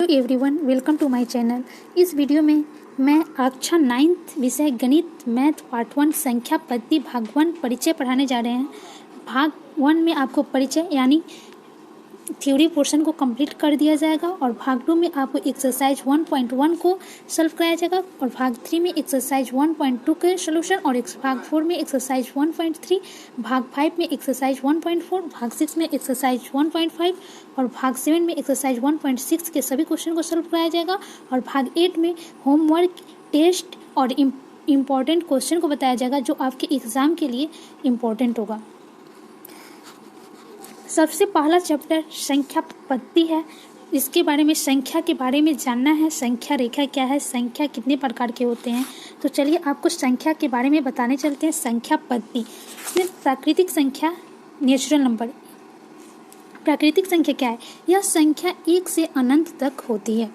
Everyone, welcome to my channel. इस video में मैं कक्षा 9th विषय गणित मैथ पार्ट 1 संख्या पद्धति भाग 1 परिचय पढ़ाने जा रहे हैं। भाग 1 में आपको परिचय यानी थ्योरी पोर्शन को कंप्लीट कर दिया जाएगा और भाग 2 में आपको एक्सरसाइज 1.1 को सॉल्व कराया जाएगा और भाग 3 में एक्सरसाइज 1.2 के सॉल्यूशन और भाग 4 में एक्सरसाइज 1.3, भाग 5 में एक्सरसाइज 1.4, भाग 6 में एक्सरसाइज 1.5 और भाग 7 में एक्सरसाइज 1.6 के सभी क्वेश्चन को सॉल्व कराया जाएगा और भाग 8 में होमवर्क, टेस्ट और इम्पॉर्टेंट क्वेश्चन को बताया जाएगा जो आपके एग्ज़ाम के लिए इम्पॉर्टेंट होगा। सबसे पहला चैप्टर संख्या पद्धति है। इसके बारे में संख्या के बारे में जानना है। संख्या रेखा क्या है, संख्या कितने प्रकार के होते हैं। तो चलिए आपको संख्या के बारे में बताने चलते हैं। संख्या पद्धति इसमें प्राकृतिक संख्या, नेचुरल नंबर। प्राकृतिक संख्या क्या है? यह संख्या 1 से अनंत तक होती है।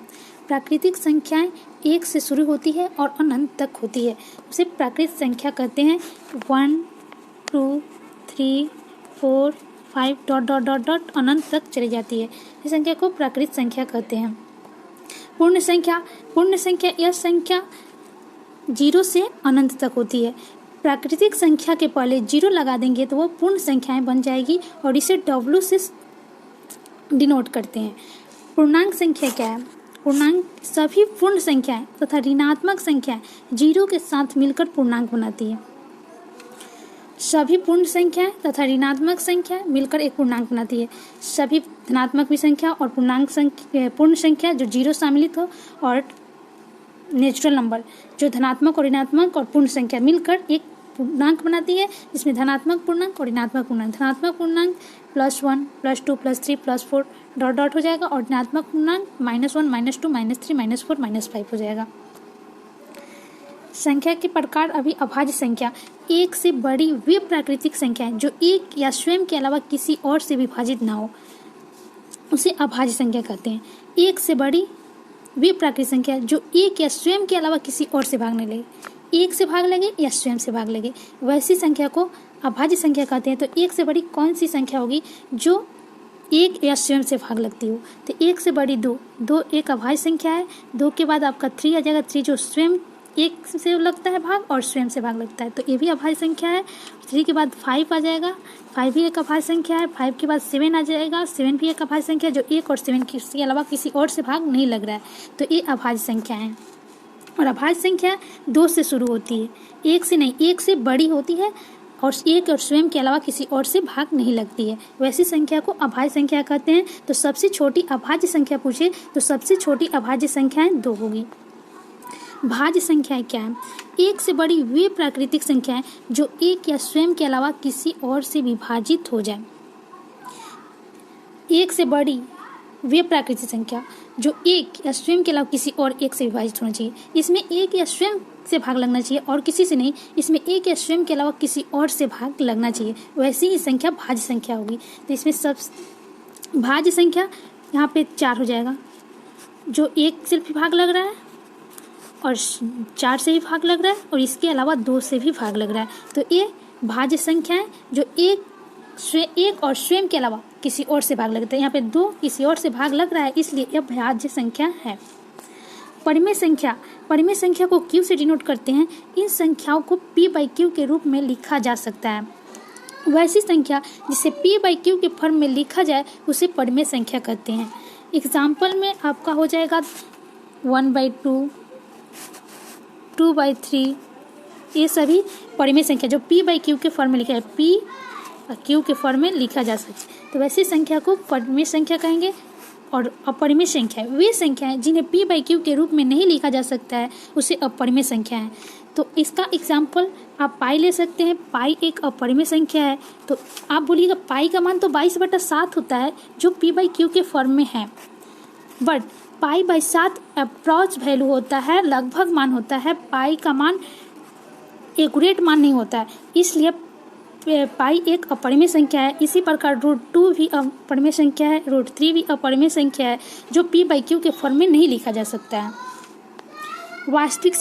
प्राकृतिक संख्याएं 1 से शुरू होती है और अनंत तक होती है, उसे प्राकृतिक संख्या कहते हैं। 1 2 3 4 5 डॉट डॉट डॉट डॉट अनंत तक चली जाती है। इस संख्या को प्राकृतिक संख्या कहते हैं। पूर्ण संख्या यह संख्या 0 से अनंत तक होती है। प्राकृतिक संख्या के पहले 0 लगा देंगे तो वो पूर्ण संख्याएं बन जाएगी और इसे W से डिनोट करते हैं। पूर्णांक संख्या क्या है? पूर्णांक सभी पूर्ण संख्याएं तथा ऋणात्मक संख्याएं 0 के साथ मिलकर पूर्णांक बनाती है। सभी पूर्ण संख्याएं तथा ऋणात्मक संख्या मिलकर एक पूर्णांक बनाती है। सभी धनात्मक भी संख्या और पूर्ण संख्या जो 0 सम्मिलित हो और नेचुरल नंबर जो धनात्मक और ऋणात्मक और पूर्ण संख्या मिलकर एक पूर्णांक बनाती है, जिसमें धनात्मक पूर्णांक और ऋणात्मक पूर्णांक। धनात्मक पूर्णांक +1 +2 +3 +4 डॉट डॉट हो जाएगा और ऋणात्मक पूर्णांक -1 -2 -3 -4 -5 हो जाएगा। संख्या के प्रकार अभी अभाज्य संख्या। 1 से बड़ी वे प्राकृतिक संख्याएं जो 1 या स्वयं के अलावा किसी और से विभाजित ना हो, उसे अभाज्य संख्या कहते हैं। 1 से बड़ी वे प्राकृतिक संख्या जो 1 या स्वयं के अलावा किसी और से भाग नहीं लगे, 1 से भाग लगे या स्वयं से भाग लगे, वैसी संख्या को अभाज्य संख्या कहते हैं। तो 1 से बड़ी कौन सी संख्या होगी? जो 1 या स्वयं से भाग लगती हो। तो 1 से बड़ी 2 एक अभाज्य संख्या है। 2 के बाद आपका 3 आ जाएगा। 3 जो स्वयं 1 से लगता है भाग और स्वयं से भाग लगता है, तो ये भी अभाज्य संख्या है। 3 के बाद 5 आ जाएगा। 5 भी एक अभाज्य संख्या है। 5 के बाद 7 आ जाएगा। 7 भी एक अभाज्य संख्या है जो 1 और 7 के अलावा किसी और से भाग नहीं लग रहा है, तो ये अभाज्य संख्या है। और अभाज्य संख्या 2 से शुरू होती है, 1 से नहीं, 1 से बड़ी होती है और 1 और स्वयं के अलावा किसी और से भाग नहीं लगती है, वैसी संख्या को अभाज्य संख्या कहते हैं। तो सबसे छोटी अभाज्य संख्या पूछे तो सबसे छोटी अभाज्य संख्याएं 2 होगी। भाज्य संख्याएं क्या है? 1 से बड़ी वे प्राकृतिक संख्याएं जो 1 या स्वयं के अलावा किसी और से विभाजित हो जाए। 1 से बड़ी वे प्राकृतिक संख्या जो 1 या स्वयं के अलावा किसी और एक से विभाजित होना चाहिए। इसमें 1 या स्वयं से भाग लगना चाहिए और किसी से नहीं, इसमें 1 या स्वयं के अलावा किसी और से भाग लगना चाहिए, वैसी ही संख्या भाज्य संख्या होगी। तो इसमें सब भाज्य संख्या यहाँ पे 4 हो जाएगा, जो 1 से भी भाग लग रहा है और 4 से भी भाग लग रहा है और इसके अलावा 2 से भी भाग लग रहा है। तो ये भाज्य संख्या है जो 1 और स्वयं के अलावा किसी और से भाग लगता है। यहाँ पे 2 किसी और से भाग लग रहा है, इसलिए यह भाज्य संख्या है। परिमेय संख्या को Q से डिनोट करते हैं। इन संख्याओं को P/Q के रूप में लिखा जा सकता है। वैसी संख्या जिसे P/Q के फॉर्म में लिखा जाए उसे परिमेय संख्या कहते हैं। एग्जाम्पल में आपका हो जाएगा 1/2 2/3, ये सभी परिमेय संख्या जो P/Q के फॉर्म में लिखा है, P/Q के फॉर्म में लिखा जा सकता है। तो वैसी संख्या को परिमेय संख्या कहेंगे। और अपरिमेय संख्या वे संख्याएं जिन्हें P/Q के रूप में नहीं लिखा जा सकता है, उसे अपरिमेय संख्या है। तो इसका एग्जाम्पल आप पाई ले सकते हैं। पाई एक अपरिमेय संख्या है। तो आप बोलिएगा पाई का मान तो 22/7 होता है जो P/Q के फॉर्म में है, बट पाई/7 अप्रोच वैल्यू होता है, लगभग मान होता है। पाई का मान एक्यूरेट मान नहीं होता है, इसलिए पाई एक अपरिमेय संख्या है। इसी प्रकार √2 भी अपरिमेय संख्या है, √3 भी अपरिमेय संख्या है जो P/Q के फॉर्म में नहीं लिखा जा सकता है। वास्तविक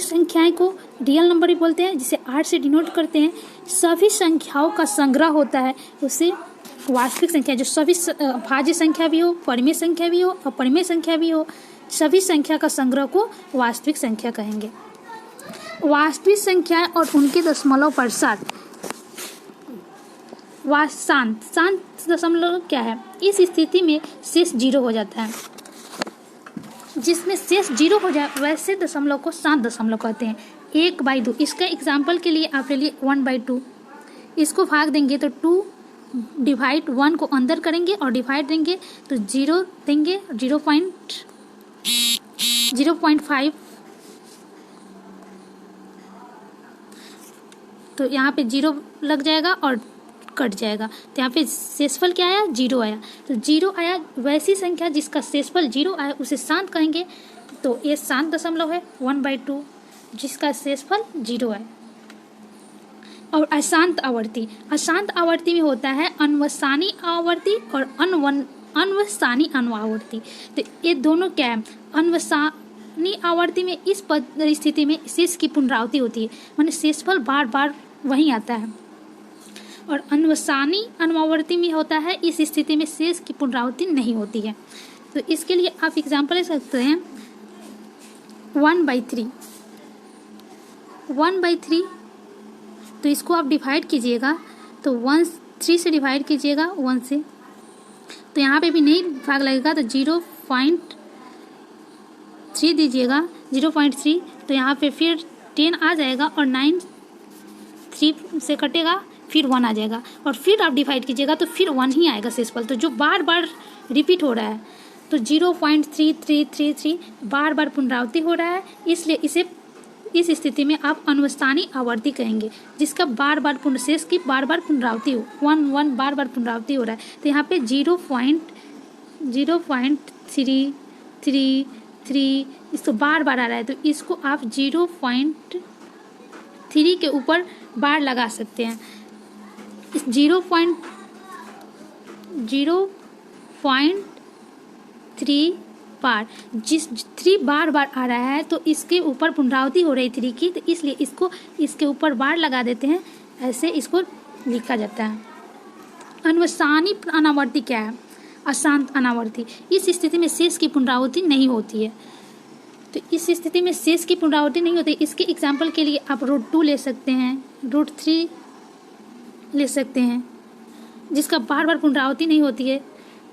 संख्याएं को रियल नंबर भी बोलते हैं, जिसे 8 से डिनोट करते हैं। सभी संख्याओं का संग्रह होता है, उसे वास्तविक संख्या जो सभी भाज्य संख्या भी हो, परिमेय संख्या भी हो, अपरिमेय संख्या भी हो, सभी संख्या का संग्रह को वास्तविक संख्या कहेंगे। वास्तविक संख्या और उनके दशमलव प्रसार शांत दशमलव क्या है? इस स्थिति में शेष 0 हो जाता है। जिसमें शेष 0 हो जाए वैसे दशमलव को शांत दशमलव कहते हैं। 1/2, इसका एग्जाम्पल के लिए आप ले लिए 1/2। इसको भाग देंगे तो 2 डिवाइड 1 को अंदर करेंगे और डिवाइड देंगे तो 0 देंगे, 0.5 तो यहाँ पे 0 लग जाएगा और कट जाएगा, तो यहाँ पे शेषफल क्या आया? 0 आया। तो 0 आया, वैसी संख्या जिसका शेषफल 0 आया उसे शांत कहेंगे। तो ये शांत दशमलव है 1/2 जिसका शेषफल 0 है। और अशांत आवर्ती, अशांत आवर्ती में होता है अन्वसानी आवर्ती और अन्वसानी अनुआवर्ती। तो ये दोनों क्या है? अन्वसानी आवर्ती में इस स्थिति में शेष की पुनरावृत्ति होती है, माने शेषफल बार बार वहीं आता है। और अन्वसानी अनुआवर्ती में होता है इस स्थिति में शेष की पुनरावृत्ति नहीं होती है। तो इसके लिए आप एग्जाम्पल ले सकते हैं 1/3। 1/3 तो इसको आप डिवाइड कीजिएगा तो 3 से डिवाइड कीजिएगा 1 से, तो यहाँ पे भी नहीं भाग लगेगा तो 0.3 दीजिएगा, 0.3 तो यहाँ पे फिर 10 आ जाएगा और 9 3 से कटेगा, फिर 1 आ जाएगा और फिर आप डिवाइड कीजिएगा तो फिर 1 ही आएगा शेषफल। तो जो बार बार रिपीट हो रहा है तो 0.3333 बार बार पुनरावृत्ति हो रहा है, इसलिए इसे इस स्थिति में आप अनुवस्थानी आवर्ती कहेंगे, जिसका बार बार शेष की बार बार पुनरावृत्ति हो, 1 बार बार पुनरावृत्ति हो रहा है। तो यहाँ पे 0.333 इसको बार बार आ रहा है, तो इसको आप 0.3 के ऊपर बार लगा सकते हैं। इस 0.3 बार, जिस 3 बार बार आ रहा है तो इसके ऊपर पुनरावृत्ति हो रही 3 की, तो इसलिए इसको इसके ऊपर बार लगा देते हैं, ऐसे इसको लिखा जाता है। अन्वसानी अनावर्ती क्या है? अशांत अनावर्ती। इस स्थिति में शेष की पुनरावृत्ति नहीं होती है। तो इस स्थिति में शेष की पुनरावृत्ति नहीं होती, इसके एग्जाम्पल के लिए आप √2 ले सकते हैं, √3 ले सकते हैं, जिसका बार बार पुनरावृत्ति नहीं होती है।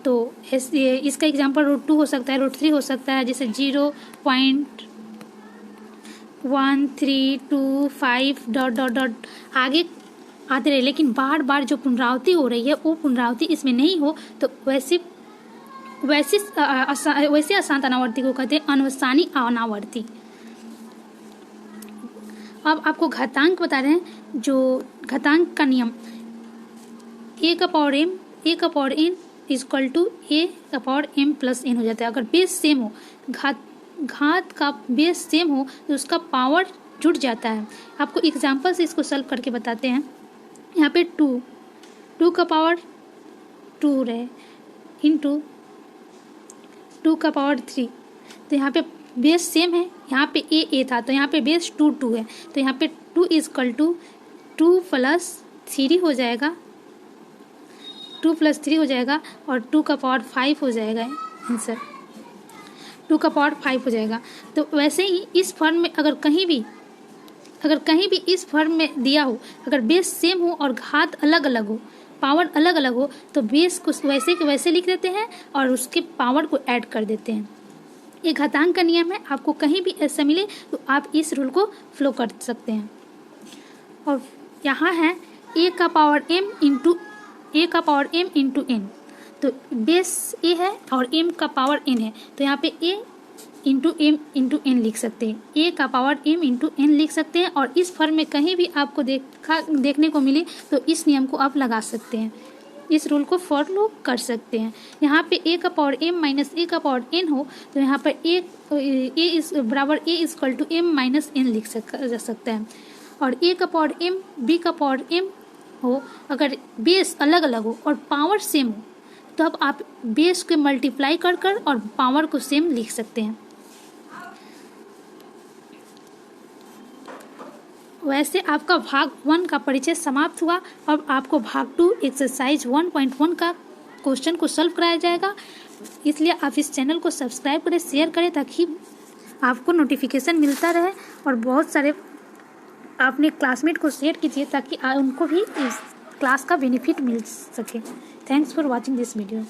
तो इसका एग्जाम्पल √2 हो सकता है, √3 हो सकता है, जैसे 0.1325 ... आगे आते रहे, लेकिन बार बार जो पुनरावृत्ति हो रही है वो पुनरावृत्ति इसमें नहीं हो, तो वैसे अशांत अनावर्ती को कहते हैं अनुवस्थानी अनावर्ती। अब आपको घातांक बता रहे हैं, जो घातांक का नियम a⁴m a⁴n = a⁴m + n हो जाता है। अगर बेस सेम हो, घात का बेस सेम हो तो उसका पावर जुड़ जाता है। आपको एग्जाम्पल से इसको सॉल्व करके बताते हैं। यहाँ पे 2 का पावर 2 रहे इंटू 2 का पावर 3, तो यहाँ पे बेस सेम है, यहाँ पे a था तो यहाँ पे बेस 2 है, तो यहाँ पे 2 = 2 + 3 हो जाएगा, 2 + 3 हो जाएगा और 2 का पावर 5 हो जाएगा आंसर, 2 का पावर 5 हो जाएगा। तो वैसे ही इस फॉर्म में अगर कहीं भी इस फॉर्म में दिया हो, अगर बेस सेम हो और घात अलग अलग हो, पावर अलग अलग हो, तो बेस को वैसे के वैसे लिख देते हैं और उसके पावर को ऐड कर देते हैं। ये घातांक का नियम है, आपको कहीं भी ऐसा मिले तो आप इस रूल को फॉलो कर सकते हैं। और यहाँ है a⁴m × n, तो बेस a है और m का पावर n है, तो यहाँ पे a × m × n लिख सकते हैं, a⁴m × n लिख सकते हैं। और इस फॉर्म में कहीं भी आपको देखने को मिले तो इस नियम को आप लगा सकते हैं, इस रूल को फॉलो कर सकते हैं। यहाँ पे a⁴m - a⁴n हो तो यहाँ पर a = m - n लिख सकता है। और a⁴m b⁴m हो, अगर बेस अलग अलग हो और पावर सेम हो तो अब आप बेस के मल्टीप्लाई कर और पावर को सेम लिख सकते हैं। वैसे आपका भाग 1 का परिचय समाप्त हुआ। अब आपको भाग 2 एक्सरसाइज 1.1 का क्वेश्चन को सॉल्व कराया जाएगा। इसलिए आप इस चैनल को सब्सक्राइब करें, शेयर करें, ताकि आपको नोटिफिकेशन मिलता रहे। और बहुत सारे अपने क्लासमेट को शेयर कीजिए ताकि उनको भी इस क्लास का बेनिफिट मिल सके। Thanks for watching this video.